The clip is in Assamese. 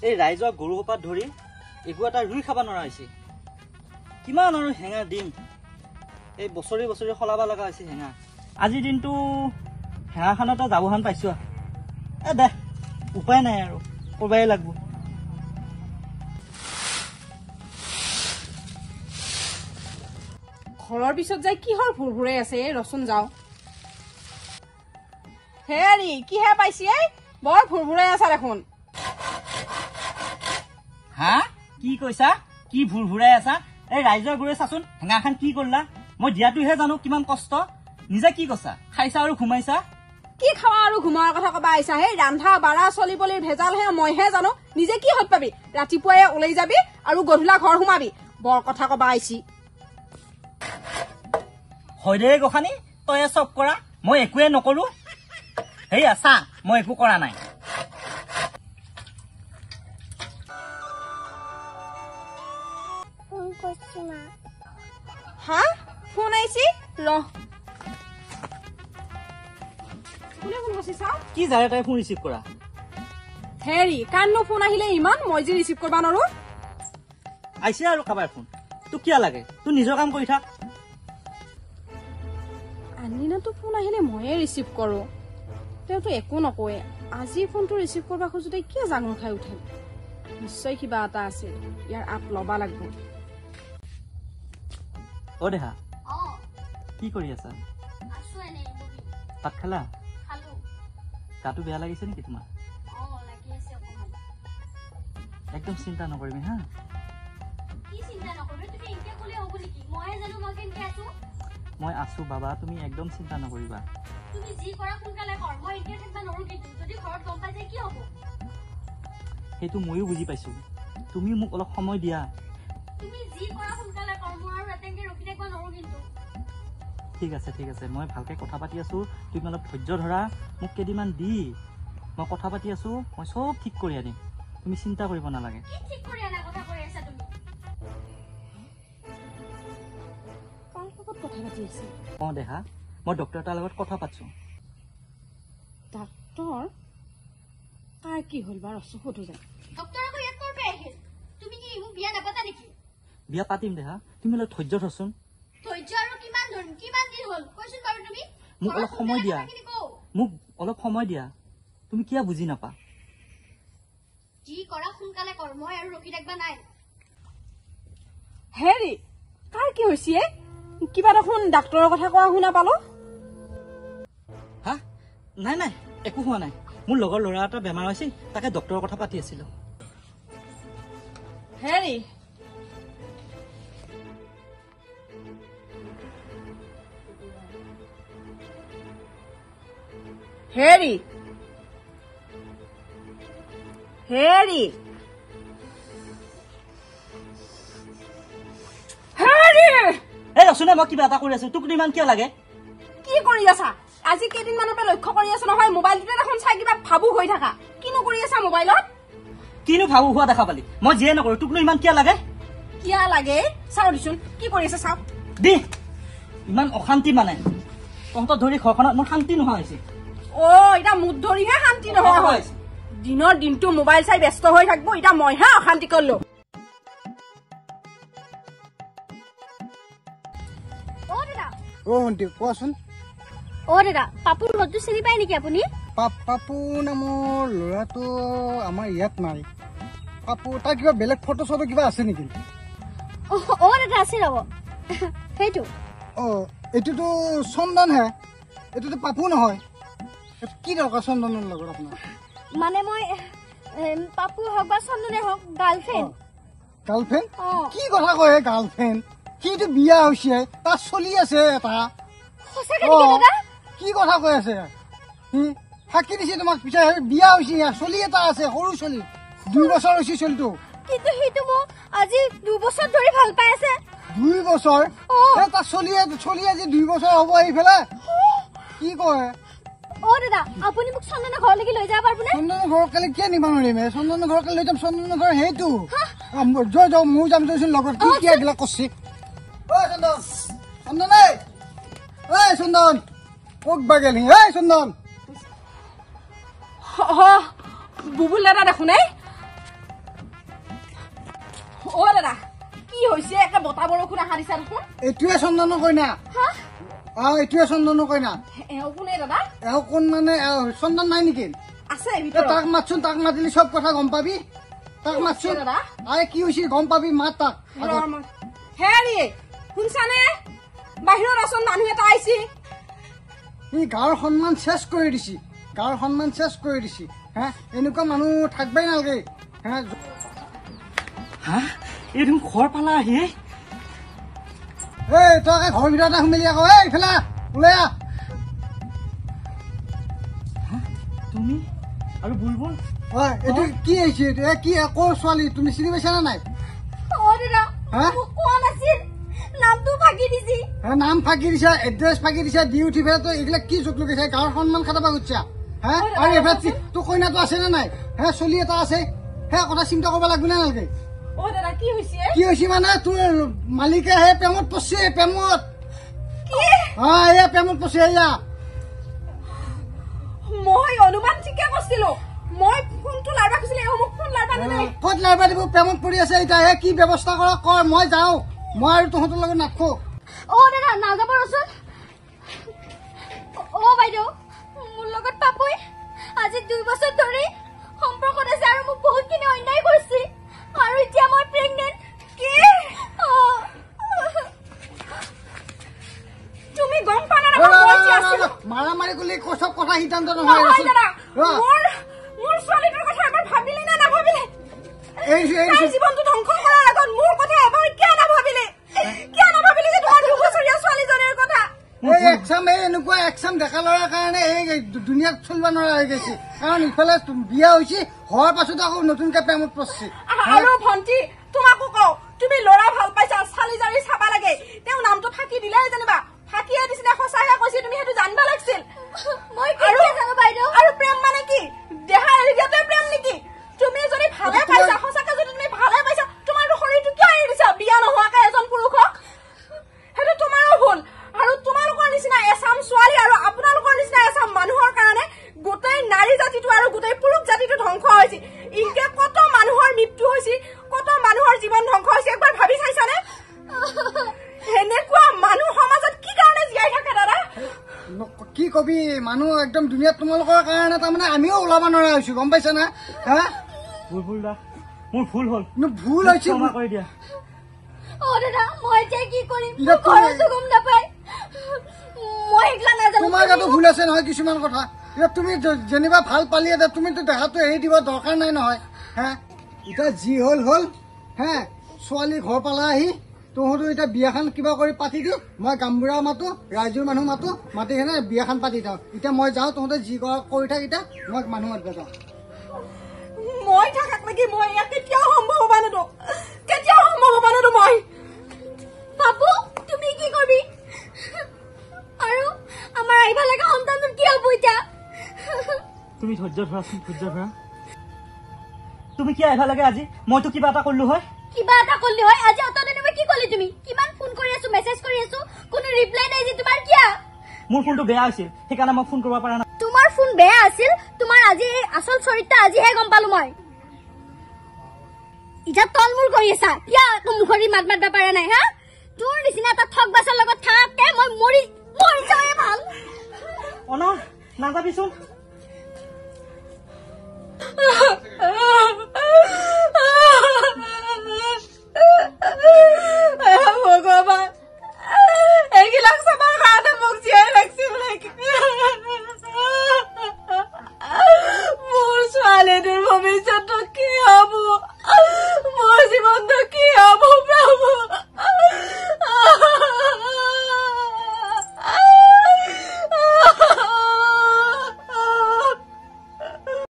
এই ৰাইজৰ গৰু সোপাত ধৰি একো এটা ৰুই খাব নোৱাৰা হৈছে। কিমান আৰু হেঙা দিম এই বছৰি বছৰি সলাব লগা হৈছে হেঙা। আজিৰ দিনটো হেঙাখনতে যাবহান পাইছো। দে উপায় নাই আৰু কৰিবই লাগিব। ঘৰৰ পিছত যাই কিহৰ ভুৰভুৰাই আছে ৰচোন যাও। হেৰি কিহে পাইছি বৰ ভুৰভুৰাই আছা দেখোন। হা কি কৈছা? কি ভুৰভুৰাই আছা? এই ৰাইজৰ গৰুৱে চাচোন হেঙাখন কি কৰিলা। মই দিয়াটোহে জানো কিমান কষ্ট। নিজে কি কৈছা? খাইছা আৰু ঘুমাইছা? কি খাৱা আৰু ঘুমাৱাৰ কথা কবা আহিছা? সেই ৰান্ধা বাঢ়া চলিবলিৰ ভেজালহে মইহে জানো। নিজে কি হত পাবি? ৰাতিপুৱাই ওলাই যাবি আৰু গধূলা ঘৰ সোমাবি। বৰ কথা কবা আহিছি। হয় দে গোসানী, তই চব কৰা, মই একোৱে নকৰো। হেয়া চা, মই একো কৰা নাই। হা ফোন আহিছি ৰ কোনে ফোন কৰিছে চাও। কি জাৰে তাই ফোন ৰিচিভ কৰা? হেৰি কাৰনো ফোন আহিলে ইমান মই যে ৰিচিভ কৰবা নোৱাৰো। আহিছে আৰু কাবাৰ ফোন। তোক কিয় লাগে? তোৰ নিজৰ কাম কৰি থাক। আনিনাতো ফোন আহিলে ময়ে ৰিচিভ কৰো, তেওঁতো একো নকয়ে। আজি ফোনটো ৰিচিভ কৰবা খোজোতে কিয় জাঙুৰ খাই উঠে? নিশ্চয় কিবা এটা আছে, ইয়াৰ আপ লবা লাগব। অ দেহা কি কৰি আছা? ভাত খালা? গাটো বেয়া লাগিছে নেকি তোমাৰ? একদম চিন্তা নকৰিবি হা। মই আছো বাবা, তুমি একদম চিন্তা নকৰিবা। সেইটো ময়ো বুজি পাইছো, তুমি মোক অলপ সময় দিয়া। ঠিক আছে ঠিক আছে, মই ভালকে কথা পাতি আছো, তুমি অলপ ধৈৰ্য ধৰা। মোক কেইদিনমান দি মই কথা পাতি আছো, মই চব ঠিক কৰি আনিম, তুমি চিন্তা কৰিব নালাগে। অ দেহা, মই ডক্টৰ এটাৰ লগত কথা পাতিছো। ডাক্তৰ কাৰ কি হল বাৰ সোধো যায়। বিয়া পাতিম দেহা, তুমি অলপ ধৈৰ্য ধৰচোন। মোক অলপ সময় দিয়া, মোক অলপ সময় দিয়া। তুমি কিয় বুজি নাপা? হেৰি কাৰ কি হৈছে? কিবা দেখোন ডাক্তৰৰ কথা কোৱা শুনা পালো। হা নাই নাই, একো হোৱা নাই। মোৰ লগৰ ল'ৰা এটা বেমাৰ হৈছে, তাকে ডক্তৰৰ কথা পাতি আছিলো। হেৰি হেৰি হেৰি এই ৰচোনে, মই কিবা এটা কৰি আছো, তোক ইমান কিয় লাগে? কি কৰি আছা? আজি কেইদিনমানৰ পৰা লক্ষ্য কৰি আছো নহয়, মোবাইলটোতে দেখোন চাই কিবা ভাবুক হৈ থাকা। কিনো কৰি আছা মোবাইলত? কিনো ভাবু হোৱা দেখা পালি? মই যিয়ে নকৰো, তোকনো ইমান কিয় লাগে? কিয় লাগে চাও দিচোন, কি কৰি আছা চাও দি। ইমান অশান্তি মানে তহঁতক ধৰি ঘৰখনত মোৰ শান্তি নোহোৱা হৈছে। অ এটা মুঠ ধৰিহে শান্তি নোহোৱা হয়। দিনৰ দিনটো মোবাইল চাই ব্যস্ত হৈ থাকবো, এতিয়া মইহে অশান্তি কৰিলো। অ ভণ্টি কোৱাচোন। অ দাদা, পাপুৰ ঘৰটো চিনি পায় নেকি আপুনি? পাপু নামৰ ল'ৰাটো আমাৰ ইয়াত নাই। পাপু তাৰ কিবা বেলেগ ফটো চটো কিবা আছে নেকি? অ দাদা আছে, ৰব সেইটো। অ এইটোতো চন্দন হে, এইটোতো পাপু নহয়। কি দৰকাৰ চন্দনৰ লগত আপোনাৰ? মানে মই পাপু হওক বা চন্দনে হওক গাৰ্লফ্ৰেণ্ড। গাৰ্লফ্ৰেণ্ড? কি কথা কয় গাৰ্লফ্ৰেণ্ড? সিটো বিয়া হৈছে, তাৰ চলি আছে এটা। কি কথা কৈ আছে? ফাঁকি দিছে তোমাক, পিছে বিয়া হৈছে, চলি এটা আছে, সৰু চলি 2 বছৰ হৈছে চলিটো। কিন্তু সেইটো মোক আজি 2 বছৰ ধৰি ভাল পাই আছে। 2 বছৰ? তাৰ চলি আজি 2 বছৰ হব এইফালে। কি কয়? অ দাদা, আপুনি মোক চন্দনৰ ঘৰলৈকে লৈ যাব পাৰিবনে? চন্দনৰ ঘৰ কালি কিয় নিব নোৱাৰিম? চন্দনৰ ঘৰ কালি লৈ যাম। চন্দনৰ ঘৰ সেইটো জয় যাওঁ, ময়ো যাম দেচোন লগত। কি কি এইবিলাক কৰছি? চন্দন চন্দন এই চন্দন ক'ত বা গেলি? এই চন্দন বুবুল দাদা দেখোন। অ দাদা কি হৈছে একে বতাহ বৰষুণ আহা দিছা দেখোন এইটোৱে চন্দনৰ কইনা এইটোৱে চন্দনৰ কইনা এওঁ কোনে দাদা এওঁ কোন মানে চন্দন নাই নেকি আছে তাক মাতচোন তাক মাতিলে চব কথা গম পাবি তাক মাতচোন দাদা আৰে কি হৈছে গম পাবি মাত তাক হেৰি শুনছানে বাহিৰত আছোন মানুহ এটা আহিছি ই গাঁৱৰ সন্মান চেছ কৰি দিছি হা এনেকুৱা মানুহ থাকবাই নালাগে হা এইটো ঘৰ পালা আহি তই ঘৰৰ ভিতৰতে সোমালি আকৌ এইফালে ওলাই আহ তুমি আৰু বুলবুল এইটো কি আহিছে কি কৰ ছোৱালী তুমি চিনি পাইছা নে নাই অ দাদা মোক কোৱা নাছিল নামটো ফাঁকি দিছি নাম ফাঁকি দিছা এড্ৰেছ ফাঁকি দিছা দি উঠি পেলাই তই এইবিলাক কি জোক লগাইছা গাঁৱৰ সন্মান খাটাব খুজিছা হা আৰু এইফালে তোৰ কইনাটো আছে নে নাই চলি এটা আছে কথা চিন্তা কৰিব লাগিব নে নালাগে কি হৈছে মানে তোৰ মালিকে প্ৰেমত পৰছে প্ৰেমত পৰছে এয়া মই অনুমান ঠিকে কৈছিলো মই ফোনটো লাৰবা কৈছিল এওঁ মোক ফোন লাৰবা নাই ক'ত লাৰবা দিব প্ৰেমত পৰি আছে এতিয়া কি ব্যৱস্থা কৰা কৰ মই যাওঁ মই আৰু তহঁতৰ লগত নাথাকো অ দাদা নাযাব ৰচোন অ বাইদেউ মোৰ লগত পাপুই আজি 2 বছৰ ধৰি সম্পৰ্কত আছে আৰু মোক বহুতখিনি অন্যায় কৰিছে আৰু এতিয়া মই প্ৰেগনেন্ট কি তুমি গম পানা না মাৰামাৰি কৰিলে চব কথা সিদ্ধান্ত নহয় মোৰ ছোৱালীটোৰ কথা এবাৰ ভাবিলে নে নাভাবিলে এই জীৱনটো ধ্বংস কৰাৰ আগত মোৰ কথা এবাৰ কিয় নাভাবিলে যে তোমাৰ 2 বছৰীয়া ছোৱালীজনীৰ কথা এনেকুৱা একচাম ডেকা লৰাৰ কাৰণে এই দুনিয়াত চলিব নোৱাৰা হৈ গৈছে কাৰণ ইফালে বিয়া হৈছে হোৱাৰ পাছত আকৌ নতুনকে প্ৰেমত পৰছে আৰু ভণ্টি তোমাকো কওঁ তুমি ল'ৰা ভাল পাইছা ছোৱালীজনী চাবা লাগে তেওঁ নামটো ফাঁকি দিলে যেনিবা ফাঁকিয়ে দিছিলে সঁচাকে কৈছে তুমি সেইটো জানিব লাগিছিল মই কেতিয়া জানো বাইদেউ আৰু প্ৰেম মানে কি দেহা এৰি দিয়াতে প্ৰেম নেকি তুমি যদি ভালে পাইছা সঁচাকে যদি তুমি ভালে পাইছা তোমাৰ শৰীৰটো কিয় এৰি দিছা বিয়া নোহোৱাকে এজন পুৰুষক সেইটো তোমাৰো ভুল আৰু তোমালোকৰ নিচিনা এছাম ছোৱালী আৰু আপোনালোকৰ নিচিনা এছাম মানুহৰ কাৰণে গোটেই নাৰী জাতিটো আৰু গোটেই পুৰুষ জাতিটো ধ্বংস হৈছে ইনকে কত মানুহৰ মৃত্যু হৈছে কত মানুহৰ জীৱন ধ্বংস হৈছে একবাৰ ভাবি চাইছানে এনেকুৱা মানুহ সমাজত কি কাৰণে জীয়াই থাকে দাদা কি কবি মানুহ একদম দুনিয়াত তোমালোকৰ কাৰণে তাৰমানে আমিও ওলাব নোৱাৰা হৈছো গম পাইছা না হা বুলবুল দা মোৰ ভুল হ'ল ভুল হৈছে ক্ষমা কৰি দিয়া অ দাদা মই এতিয়া কি কৰিম ঘৰতো গম নাপায় মই একলা নাজানো তোমাৰ গাতো ভুল আছে নহয় কিছুমান কথা এতিয়া তুমি যেনিবা ভাল পালি এতিয়া তুমিতো দেখাটো এৰি দিব দৰকাৰ নাই নহয় হা এতিয়া যি হ'ল হ'ল হে ছোৱালী ঘৰ পালা আহি তহঁতো এতিয়া বিয়াখন কিবা কৰি পাতি দিওঁ মই গামবুঢ়া মাতো ৰাইজৰ মানুহ মাতি কেনে বিয়াখন পাতি যাওঁ এতিয়া মই যাওঁ তহঁতে যি কৰি থাক এতিয়া মই মানুহ মাতিব যাওঁ মই থাকাক লাগি মই ইয়াত কেতিয়াও সম্ভৱ হ'ব নোৱাৰো মই পাপু তুমি কি কৰিবি আৰু আমাৰ আহিব লগা সন্তানটো কি হ'ব এতিয়া তুমি ধৈৰ্য ধৰা তুমি কি আহিব লাগে আজি মইতো কিবা এটা কৰিলো হয় আজি অতদিনে মই কি কৰিলি তুমি কিমান ফোন কৰি আছো মেছেজ কৰি আছো কোনো ৰিপ্লাই নাই যে তোমাৰ কিয়া মোৰ ফোনটো বেয়া আছিল সেইকাৰণে মই ফোন কৰিব পৰা নাই তোমাৰ ফোন বেয়া আছিল তোমাৰ আজি আচল চৰিত্ৰ আজিহে গম পালো মই ইটা তলমূৰ কৰি আছা কিয়া মুখৰি মাত মাতবা পাৰা নাই হা তোৰ নিচিনা এটা ঠগ বাছৰ লগত থাকে মই মৰি যাওঁৱে ভাল অনা নাযাবিচোন